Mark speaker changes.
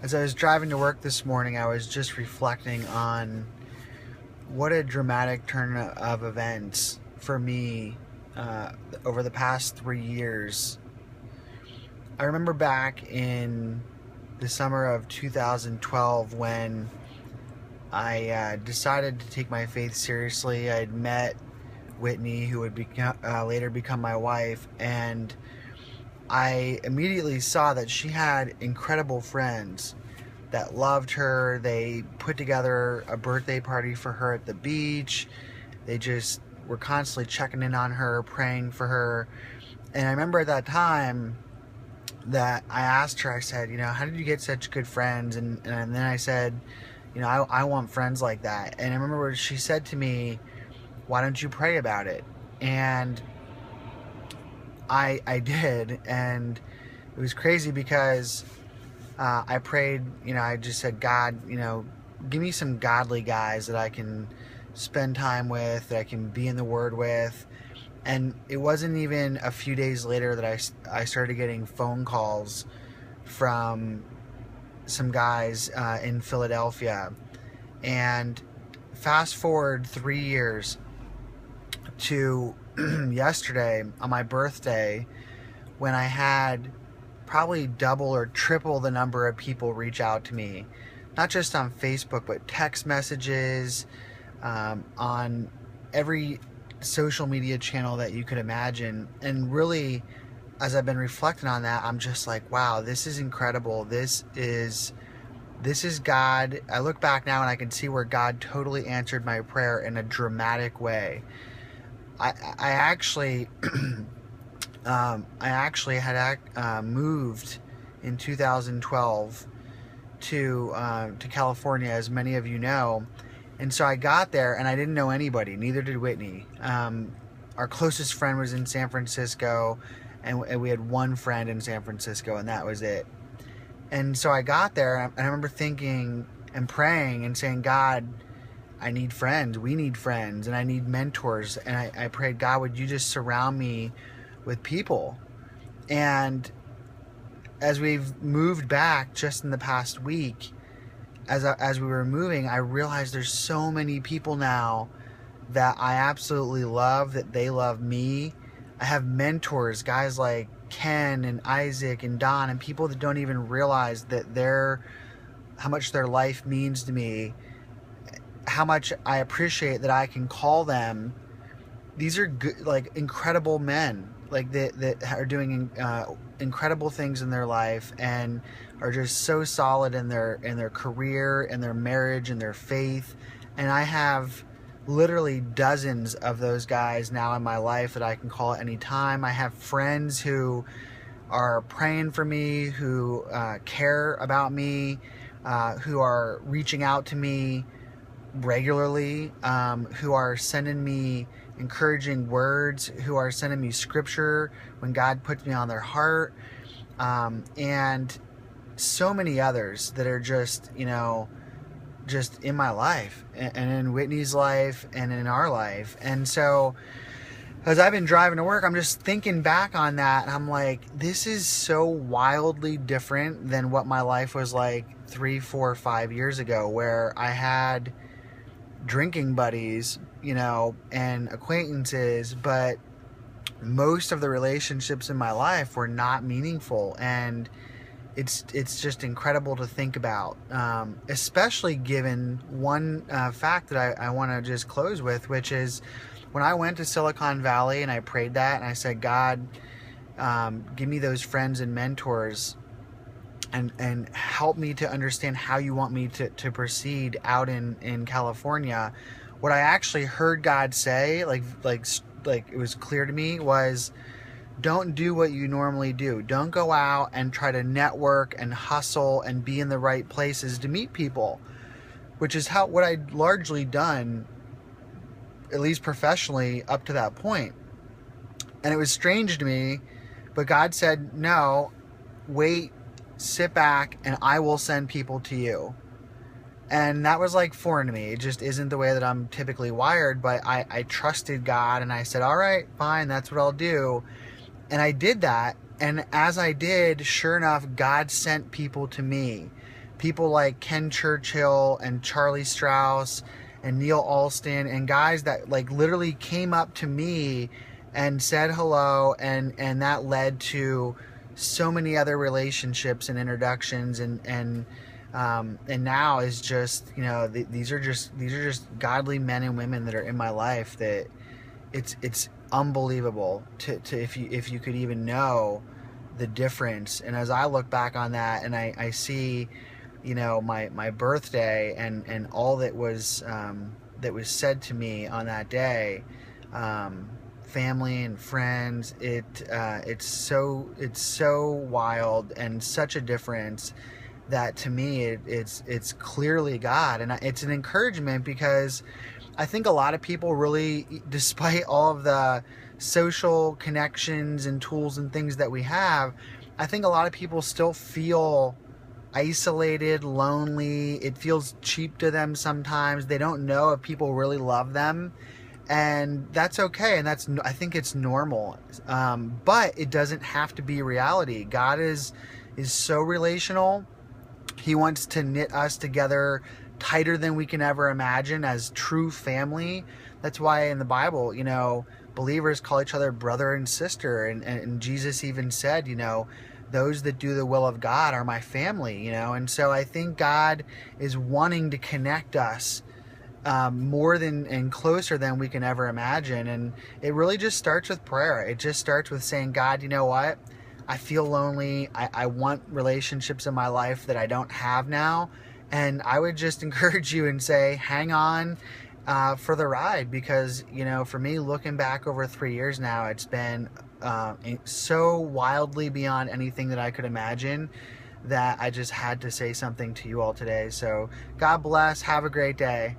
Speaker 1: As I was driving to work this morning, I was just reflecting on what a dramatic turn of events for me over the past 3 years. I remember back in the summer of 2012 when I decided to take my faith seriously. I had met Whitney, who would later become my wife, and I immediately saw that she had incredible friends that loved her. They put together a birthday party for her at the beach. They just were constantly checking in on her, praying for her. And I remember at that time that I asked her, I said, how did you get such good friends? And then I said, I want friends like that. And I remember she said to me, why don't you pray about it? And I did, and it was crazy because I prayed, I just said, God, give me some godly guys that I can spend time with, that I can be in the Word with. And it wasn't even a few days later that I started getting phone calls from some guys in Philadelphia. And fast forward 3 years to yesterday on my birthday, when I had probably double or triple the number of people reach out to me, not just on Facebook, but text messages, on every social media channel that you could imagine. And really, as I've been reflecting on that, I'm just like, wow, this is incredible. This is God. I look back now and I can see where God totally answered my prayer in a dramatic way. I actually had moved in 2012 to California, as many of you know, and so I got there and I didn't know anybody. Neither did Whitney. Our closest friend was in San Francisco, and we had one friend in San Francisco, and that was it. And so I got there, and I remember thinking and praying and saying, God, I need friends. We need friends, and I need mentors. And I prayed, God, would you just surround me with people? And as we've moved back just in the past week, as we were moving, I realized there's so many people now that I absolutely love, that they love me. I have mentors, guys like Ken and Isaac and Don, and people that don't even realize that how much their life means to me, how much I appreciate that I can call them. These are good, like incredible men, like that are doing incredible things in their life and are just so solid in their career and their marriage and their faith. And I have literally dozens of those guys now in my life that I can call at any time. I have friends who are praying for me, who care about me, who are reaching out to me regularly, who are sending me encouraging words, who are sending me scripture when God puts me on their heart, and so many others that are just in my life and in Whitney's life and in our life. And so as I've been driving to work, I'm just thinking back on that, and I'm like, this is so wildly different than what my life was like 3, 4, 5 years ago, where I had drinking buddies, and acquaintances, but most of the relationships in my life were not meaningful. And it's just incredible to think about, especially given one fact that I want to just close with, which is when I went to Silicon Valley and I prayed that and I said, God, give me those friends and mentors, and help me to understand how you want me to proceed out in California. What I actually heard God say, like it was clear to me, was, don't do what you normally do. Don't go out and try to network and hustle and be in the right places to meet people, which is what I'd largely done, at least professionally, up to that point. And it was strange to me, but God said, no, wait, sit back, and I will send people to you. And that was like foreign to me. It just isn't the way that I'm typically wired, but I trusted God, and I said, all right, fine, that's what I'll do. And I did that, and as I did, sure enough, God sent people to me. people like Ken Churchill and Charlie Strauss and Neil Alston, and guys that like literally came up to me and said hello, and that led to so many other relationships and introductions, and now is just, you know, these are just godly men and women that are in my life that it's unbelievable to if you could even know the difference. And as I look back on that and I see, you know, my birthday and all that was said to me on that day, family and friends, it's so wild and such a difference that to me it's clearly God. And it's an encouragement, because I think a lot of people really, despite all of the social connections and tools and things that we have, I think a lot of people still feel isolated, lonely. It feels cheap to them sometimes. They don't know if people really love them, and that's okay, and I think it's normal. But it doesn't have to be reality. God is so relational. He wants to knit us together tighter than we can ever imagine as true family. That's why in the Bible, you know, believers call each other brother and sister, and Jesus even said, you know, those that do the will of God are my family, you know. And so I think God is wanting to connect us more than and closer than we can ever imagine. And it really just starts with prayer. It just starts with saying, God, you know what? I feel lonely. I want relationships in my life that I don't have now. And I would just encourage you and say, hang on for the ride, because, you know, for me, looking back over 3 years now, it's been so wildly beyond anything that I could imagine that I just had to say something to you all today. So God bless. Have a great day.